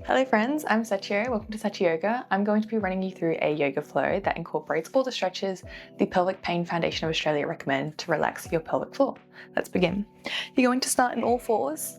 Hello friends, I'm SATCHIYOGA. Welcome to SATCHIYOGA. I'm going to be running you through a yoga flow that incorporates all the stretches the Pelvic Pain Foundation of Australia recommend to relax your pelvic floor. Let's begin. You're going to start in all fours.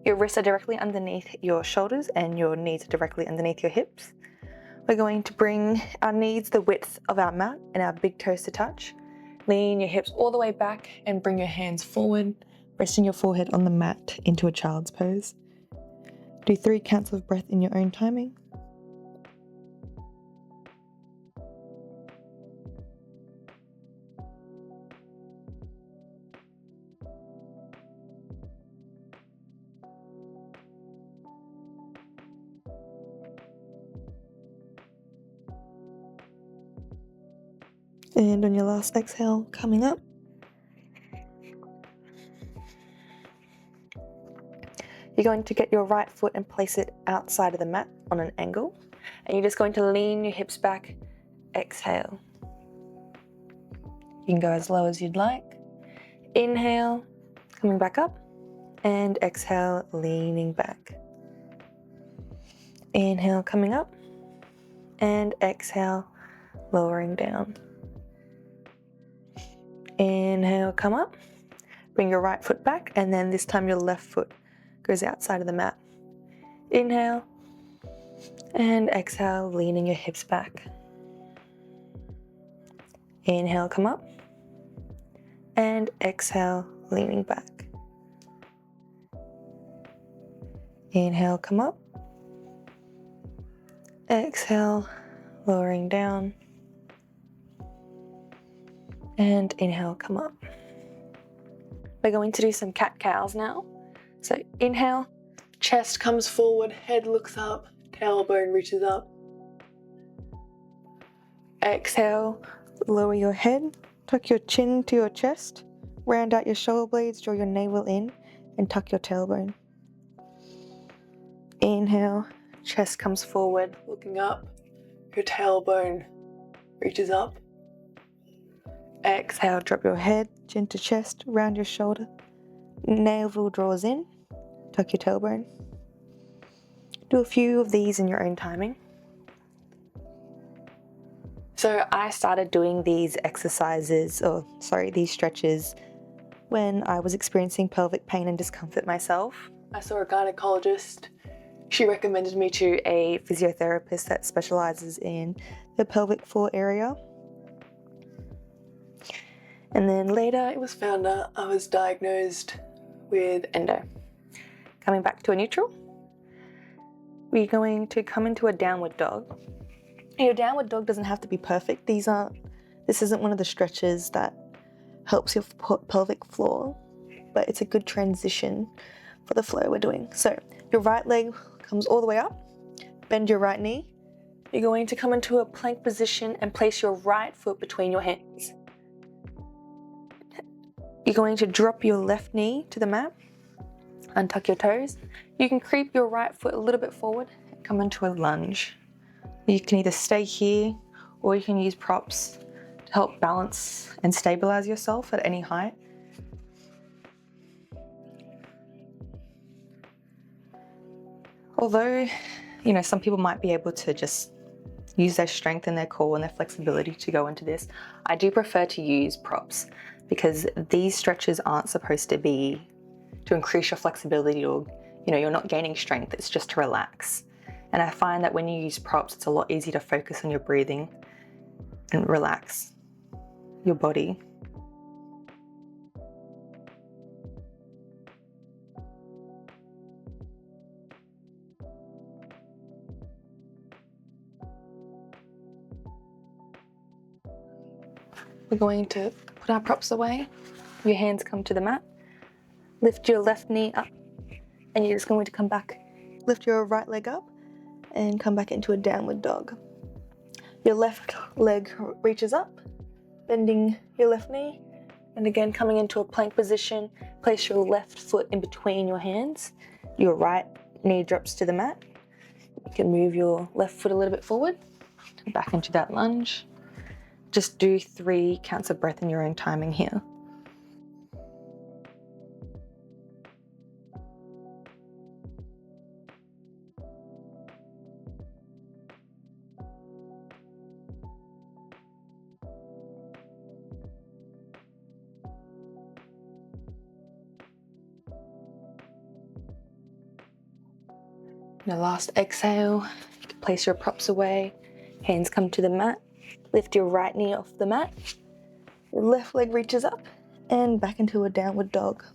Your wrists are directly underneath your shoulders and your knees are directly underneath your hips. We're going to bring our knees the width of our mat and our big toes to touch. Lean your hips all the way back and bring your hands forward, resting your forehead on the mat into a child's pose. Do 3 counts of breath in your own timing. And on your last exhale, coming up. You're going to get your right foot and place it outside of the mat on an angle. And you're just going to lean your hips back, exhale. You can go as low as you'd like. Inhale, coming back up, and exhale, leaning back. Inhale, coming up, and exhale, lowering down. Inhale, come up, bring your right foot back, and then this time your left foot goes outside of the mat. Inhale, and exhale, leaning your hips back. Inhale, come up, and exhale, leaning back. Inhale, come up, exhale, lowering down, and inhale, come up. We're going to do some cat-cows now. So inhale, chest comes forward, head looks up, tailbone reaches up. Exhale, lower your head, tuck your chin to your chest, round out your shoulder blades, draw your navel in, and tuck your tailbone. Inhale, chest comes forward, looking up, your tailbone reaches up. Exhale, drop your head, chin to chest, round your shoulder, navel draws in, tuck your tailbone. Do a few of these in your own timing. So I started doing these these stretches when I was experiencing pelvic pain and discomfort myself. I saw a gynecologist. She recommended me to a physiotherapist that specializes in the pelvic floor area. And then later it was found out I was diagnosed with endo. Coming back to a neutral, we're going to come into a downward dog. Your downward dog doesn't have to be perfect. This isn't one of the stretches that helps your pelvic floor, but it's a good transition for the flow we're doing. So your right leg comes all the way up, bend your right knee. You're going to come into a plank position and place your right foot between your hands. You're going to drop your left knee to the mat, untuck your toes. You can creep your right foot a little bit forward and come into a lunge. You can either stay here or you can use props to help balance and stabilize yourself at any height. Although, some people might be able to just use their strength and their core and their flexibility to go into this, I do prefer to use props because these stretches aren't supposed to be to increase your flexibility or, you're not gaining strength, it's just to relax. And I find that when you use props, it's a lot easier to focus on your breathing and relax your body. We're going to put our props away. Your hands come to the mat. Lift your left knee up and you're just going to come back. Lift your right leg up and come back into a downward dog. Your left leg reaches up, bending your left knee, and again coming into a plank position. Place your left foot in between your hands. Your right knee drops to the mat. You can move your left foot a little bit forward, back into that lunge. Just do 3 counts of breath in your own timing here. Your last exhale, place your props away, hands come to the mat, lift your right knee off the mat, your left leg reaches up and back into a downward dog.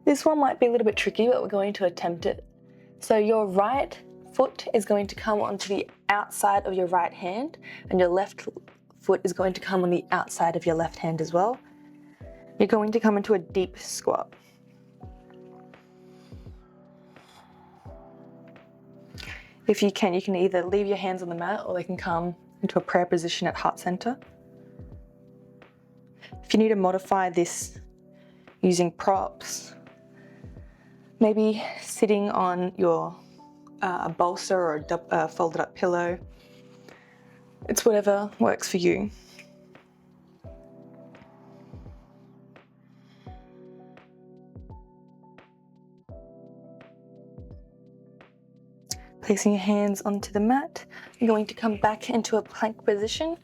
This one might be a little bit tricky, but we're going to attempt it. So your right foot is going to come onto the outside of your right hand, and your left foot is going to come on the outside of your left hand as well. You're going to come into a deep squat. If you can either leave your hands on the mat or they can come into a prayer position at heart center. If you need to modify this using props, maybe sitting on your bolster or a folded up pillow. It's whatever works for you. Placing your hands onto the mat, you're going to come back into a plank position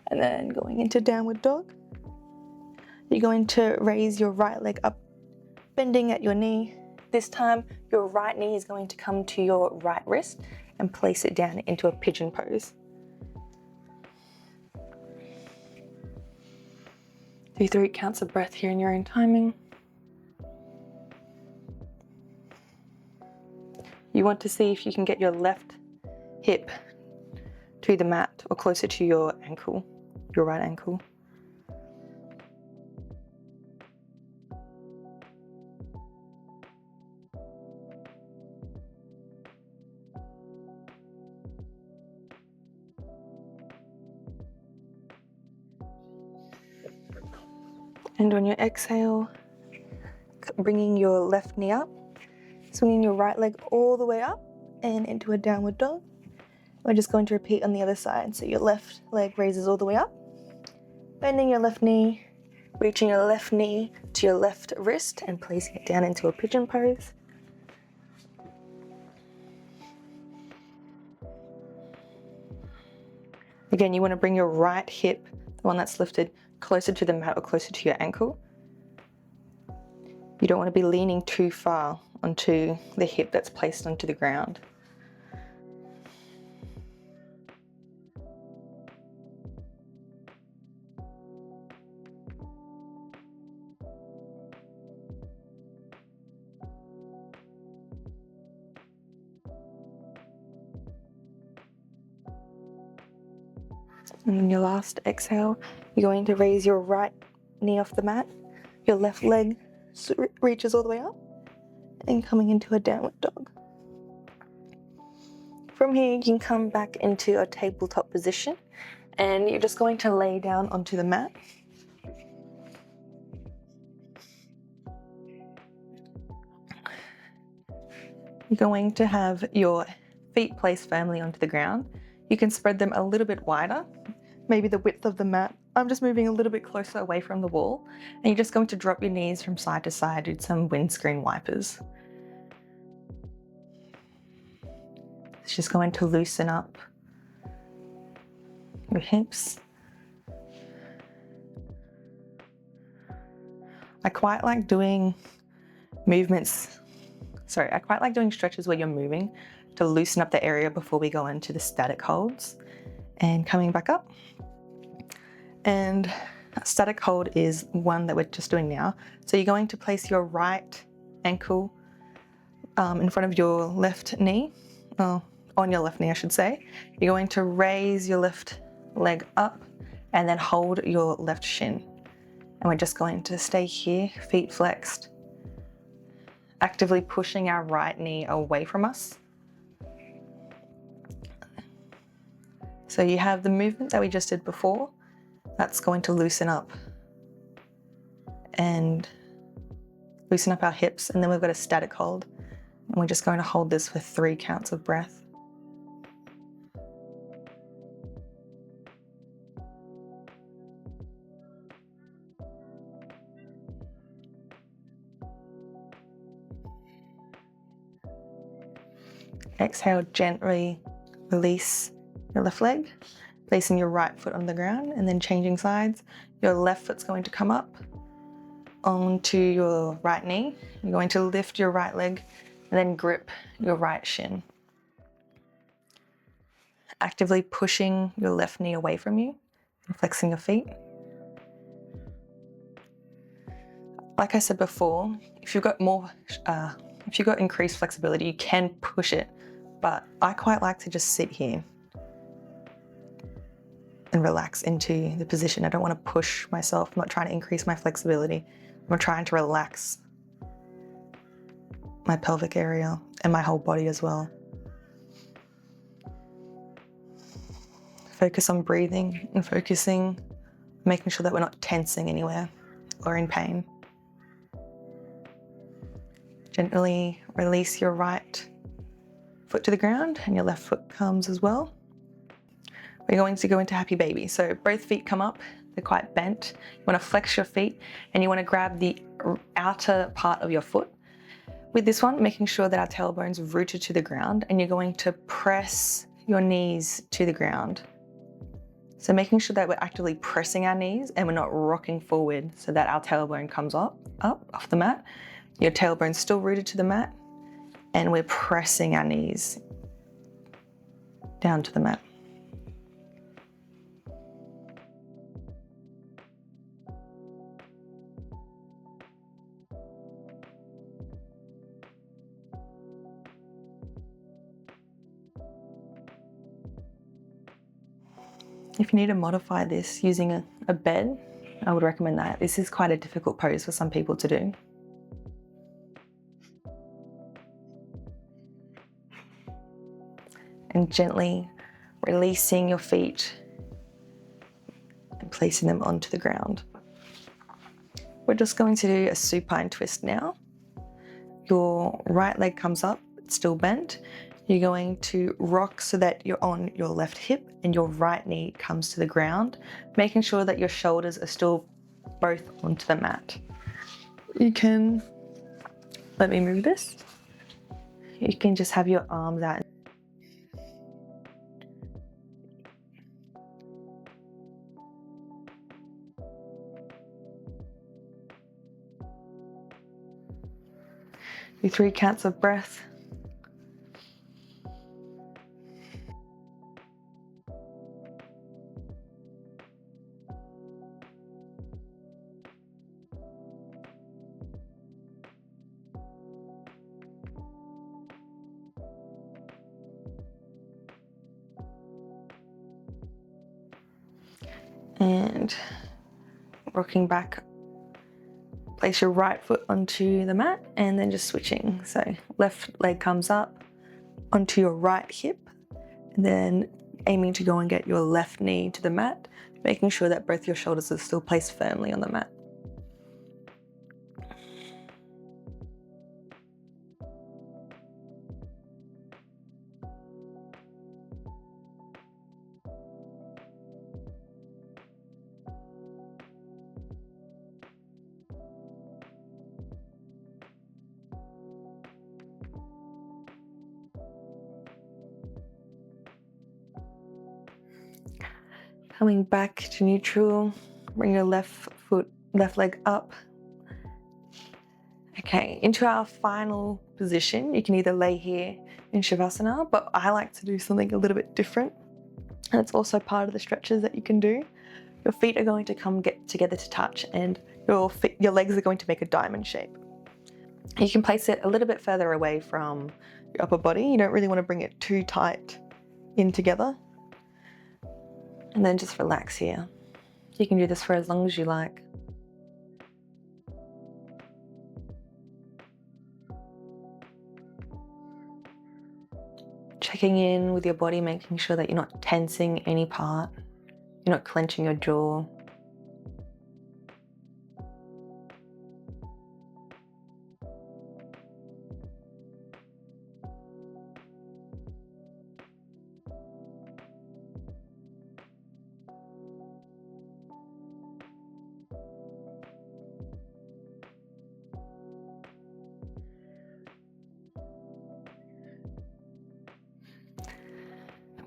and then going into downward dog. You're going to raise your right leg up, bending at your knee. This time, your right knee is going to come to your right wrist and place it down into a pigeon pose. Do 3 counts of breath here in your own timing. You want to see if you can get your left hip to the mat or closer to your ankle, your right ankle. And on your exhale, bringing your left knee up, swinging your right leg all the way up and into a downward dog. We're just going to repeat on the other side. So your left leg raises all the way up, bending your left knee, reaching your left knee to your left wrist and placing it down into a pigeon pose. Again, you want to bring your right hip, the one that's lifted, closer to the mat or closer to your ankle. You don't want to be leaning too far onto the hip that's placed onto the ground. And on your last exhale, you're going to raise your right knee off the mat, your left leg reaches all the way up, and coming into a downward dog. From here, you can come back into a tabletop position, and you're just going to lay down onto the mat. You're going to have your feet placed firmly onto the ground. You can spread them a little bit wider, maybe the width of the mat. I'm just moving a little bit closer away from the wall, and you're just going to drop your knees from side to side with some windscreen wipers. It's just going to loosen up your hips. I quite like doing stretches where you're moving to loosen up the area before we go into the static holds. And coming back up. And static hold is one that we're just doing now. So you're going to place your right ankle in front of your left knee, on your left knee, I should say. You're going to raise your left leg up and then hold your left shin. And we're just going to stay here, feet flexed, actively pushing our right knee away from us. So you have the movement that we just did before. That's going to loosen up and loosen up our hips. And then we've got a static hold. And we're just going to hold this for 3 counts of breath. Exhale, gently release your left leg, placing your right foot on the ground and then changing sides. Your left foot's going to come up onto your right knee. You're going to lift your right leg and then grip your right shin. Actively pushing your left knee away from you and flexing your feet. Like I said before, if you've got increased flexibility, you can push it, but I quite like to just sit here and relax into the position. I don't want to push myself. I'm not trying to increase my flexibility. I'm trying to relax my pelvic area and my whole body as well. Focus on breathing and making sure that we're not tensing anywhere or in pain. Gently release your right foot to the ground and your left foot comes as well. We're going to go into happy baby. So both feet come up, they're quite bent. You want to flex your feet and you want to grab the outer part of your foot. With this one, making sure that our tailbone's rooted to the ground, and you're going to press your knees to the ground. So making sure that we're actively pressing our knees and we're not rocking forward so that our tailbone comes up off the mat. Your tailbone's still rooted to the mat and we're pressing our knees down to the mat. If you need to modify this using a bed, I would recommend that. This is quite a difficult pose for some people to do. And gently releasing your feet and placing them onto the ground. We're just going to do a supine twist now. Your right leg comes up, it's still bent. You're going to rock so that you're on your left hip and your right knee comes to the ground, making sure that your shoulders are still both onto the mat. You can, let me move this. You can just have your arms out. Do 3 counts of breath. And rocking back, place your right foot onto the mat and then just switching. So left leg comes up onto your right hip and then aiming to go and get your left knee to the mat, making sure that both your shoulders are still placed firmly on the mat. Coming back to neutral, bring your left leg up. Okay, into our final position. You can either lay here in Shavasana, but I like to do something a little bit different. And it's also part of the stretches that you can do. Your feet are going to get together to touch and your legs are going to make a diamond shape. You can place it a little bit further away from your upper body. You don't really want to bring it too tight in together. And then just relax here. You can do this for as long as you like. Checking in with your body, making sure that you're not tensing any part. You're not clenching your jaw.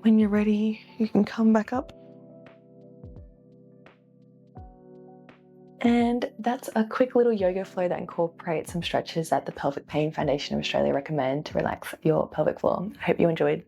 When you're ready, you can come back up. And that's a quick little yoga flow that incorporates some stretches that the Pelvic Pain Foundation of Australia recommend to relax your pelvic floor. I hope you enjoyed.